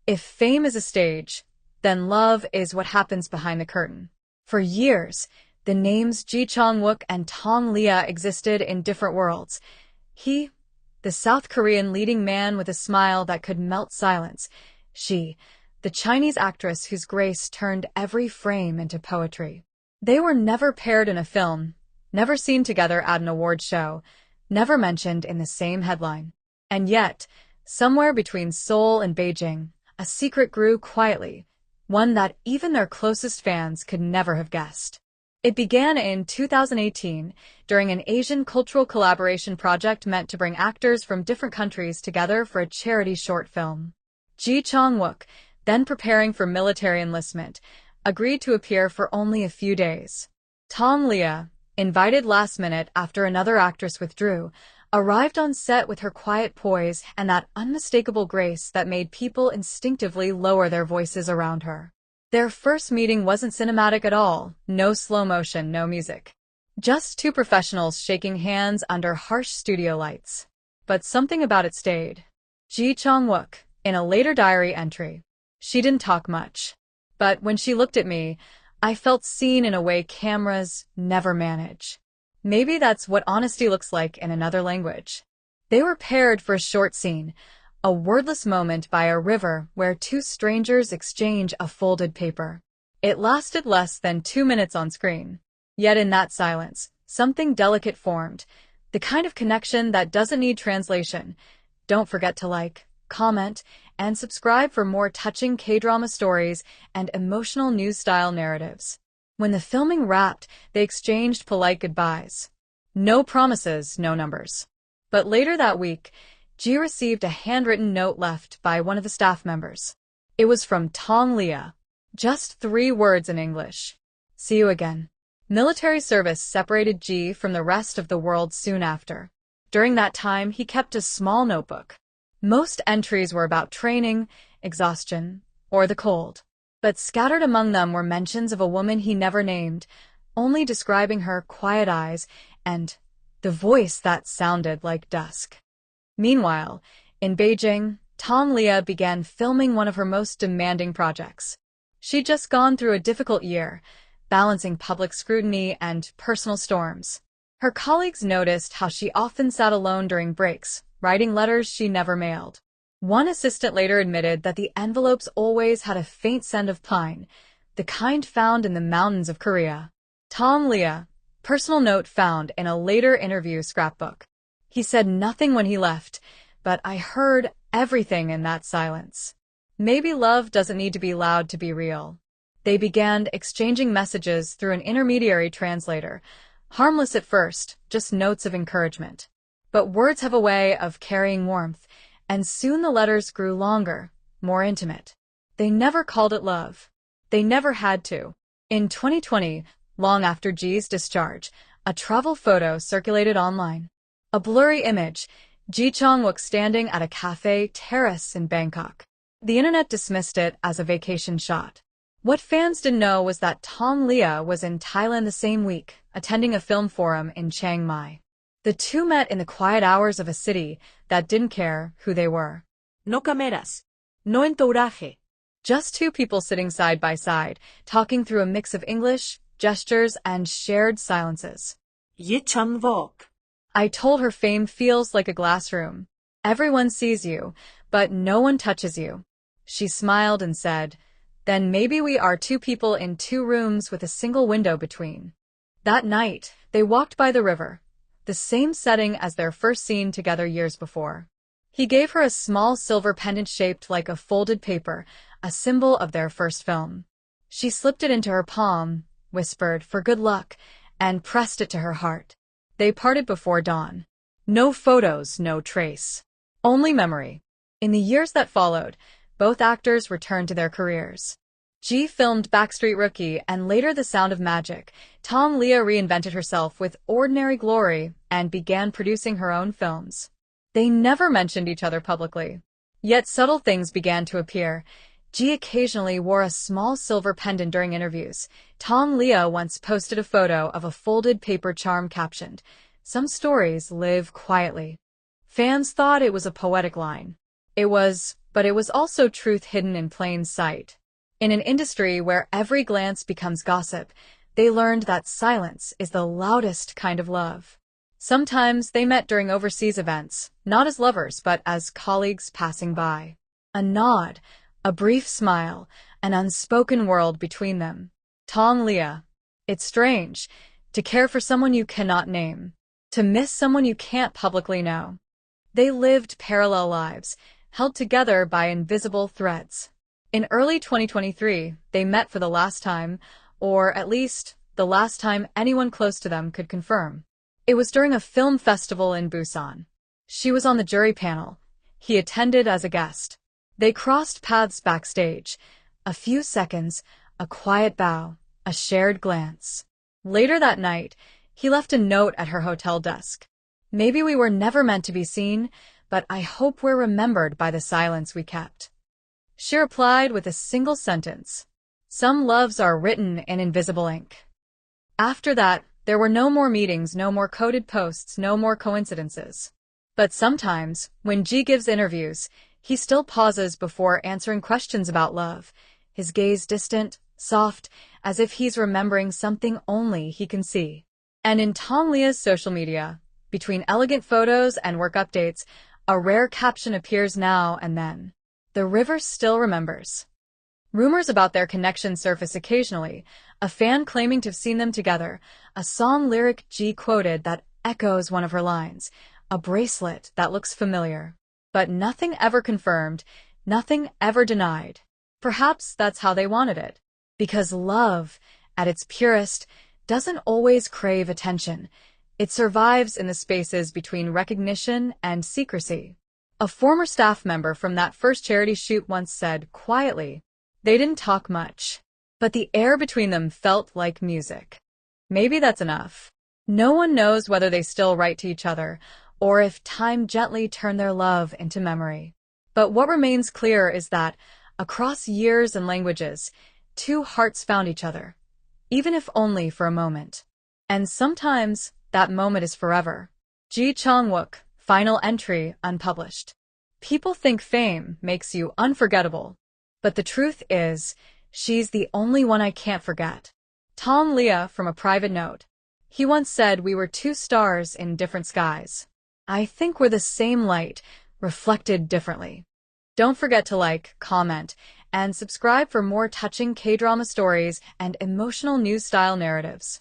If fame is a stage, then love is what happens behind the curtain. For years, the names Chang Wook and Tong Liya existed in different worlds. He, the South Korean leading man with a smile that could melt silence. She, the Chinese actress whose grace turned every frame into poetry. They were never paired in a film, never seen together at an award show, never mentioned in the same headline. And yet, somewhere between Seoul and Beijing, a secret grew quietly, one that even their closest fans could never have guessed. It began in 2018 during an Asian cultural collaboration project meant to bring actors from different countries together for a charity short film. Chang Wook, then preparing for military enlistment, agreed to appear for only a few days. Tong Liya, invited last minute after another actress withdrew, arrived on set with her quiet poise and that unmistakable grace that made people instinctively lower their voices around her. Their first meeting wasn't cinematic at all, no slow motion, no music. Just two professionals shaking hands under harsh studio lights. But something about it stayed. Chang Wook, in a later diary entry. She didn't talk much. But when she looked at me, I felt seen in a way cameras never manage. Maybe that's what honesty looks like in another language. They were paired for a short scene, a wordless moment by a river where two strangers exchange a folded paper. It lasted less than 2 minutes on screen. Yet in that silence, something delicate formed, the kind of connection that doesn't need translation. Don't forget to like, comment, and subscribe for more touching K-drama stories and emotional news-style narratives. When the filming wrapped, they exchanged polite goodbyes. No promises, no numbers. But later that week, Ji received a handwritten note left by one of the staff members. It was from Tong Liya. Just 3 words in English. See you again. Military service separated Ji from the rest of the world soon after. During that time, he kept a small notebook. Most entries were about training, exhaustion, or the cold. But scattered among them were mentions of a woman he never named, only describing her quiet eyes and the voice that sounded like dusk. Meanwhile, in Beijing, Tong Liya began filming one of her most demanding projects. She'd just gone through a difficult year, balancing public scrutiny and personal storms. Her colleagues noticed how she often sat alone during breaks, writing letters she never mailed. One assistant later admitted that the envelopes always had a faint scent of pine, the kind found in the mountains of Korea. Tong Liya, personal note found in a later interview scrapbook. He said nothing when he left, but I heard everything in that silence. Maybe love doesn't need to be loud to be real. They began exchanging messages through an intermediary translator, harmless at first, just notes of encouragement. But words have a way of carrying warmth, and soon the letters grew longer, more intimate. They never called it love. They never had to. In 2020, long after Ji's discharge, a travel photo circulated online. A blurry image, Chang Wook standing at a cafe terrace in Bangkok. The internet dismissed it as a vacation shot. What fans didn't know was that Tong Liya was in Thailand the same week, attending a film forum in Chiang Mai. The two met in the quiet hours of a city that didn't care who they were. No cameras. No entourage. Just two people sitting side by side, talking through a mix of English, gestures, and shared silences. Chang Wook. I told her fame feels like a glass room. Everyone sees you, but no one touches you. She smiled and said, then maybe we are two people in 2 rooms with a single window between. That night, they walked by the river, the same setting as their first scene together years before. He gave her a small silver pendant shaped like a folded paper, a symbol of their first film. She slipped it into her palm, whispered for good luck, and pressed it to her heart. They parted before dawn. No photos, no trace. Only memory. In the years that followed, both actors returned to their careers. Ji filmed Backstreet Rookie and later The Sound of Magic. Tong Liya reinvented herself with Ordinary Glory and began producing her own films. They never mentioned each other publicly. Yet subtle things began to appear. Ji occasionally wore a small silver pendant during interviews. Tong Liya once posted a photo of a folded paper charm captioned, "Some stories live quietly." Fans thought it was a poetic line. But it was also truth hidden in plain sight. In an industry where every glance becomes gossip, they learned that silence is the loudest kind of love. Sometimes they met during overseas events, not as lovers but as colleagues passing by. A nod, a brief smile, an unspoken world between them. Tong Liya. It's strange to care for someone you cannot name, to miss someone you can't publicly know. They lived parallel lives, held together by invisible threads. In early 2023, they met for the last time, or at least the last time anyone close to them could confirm. It was during a film festival in Busan. She was on the jury panel. He attended as a guest. They crossed paths backstage. A few seconds, a quiet bow, a shared glance. Later that night, he left a note at her hotel desk. Maybe we were never meant to be seen, but I hope we're remembered by the silence we kept. She replied with a single sentence. Some loves are written in invisible ink. After that, there were no more meetings, no more coded posts, no more coincidences. But sometimes, when Ji gives interviews, he still pauses before answering questions about love, his gaze distant, soft, as if he's remembering something only he can see. And in Tong Liya's social media, between elegant photos and work updates, a rare caption appears now and then. The river still remembers. Rumors about their connection surface occasionally, a fan claiming to have seen them together, a song lyric Ji quoted that echoes one of her lines, a bracelet that looks familiar. But nothing ever confirmed, nothing ever denied. Perhaps that's how they wanted it. Because love, at its purest, doesn't always crave attention. It survives in the spaces between recognition and secrecy. A former staff member from that first charity shoot once said, quietly, they didn't talk much, but the air between them felt like music. Maybe that's enough. No one knows whether they still write to each other, or if time gently turned their love into memory. But what remains clear is that, across years and languages, two hearts found each other, even if only for a moment. And sometimes, that moment is forever. Ji Chang Wook, final entry, unpublished. People think fame makes you unforgettable. But the truth is, she's the only one I can't forget. Tong Liya from a private note. He once said we were two stars in different skies. I think we're the same light, reflected differently. Don't forget to like, comment, and subscribe for more touching K-drama stories and emotional news-style narratives.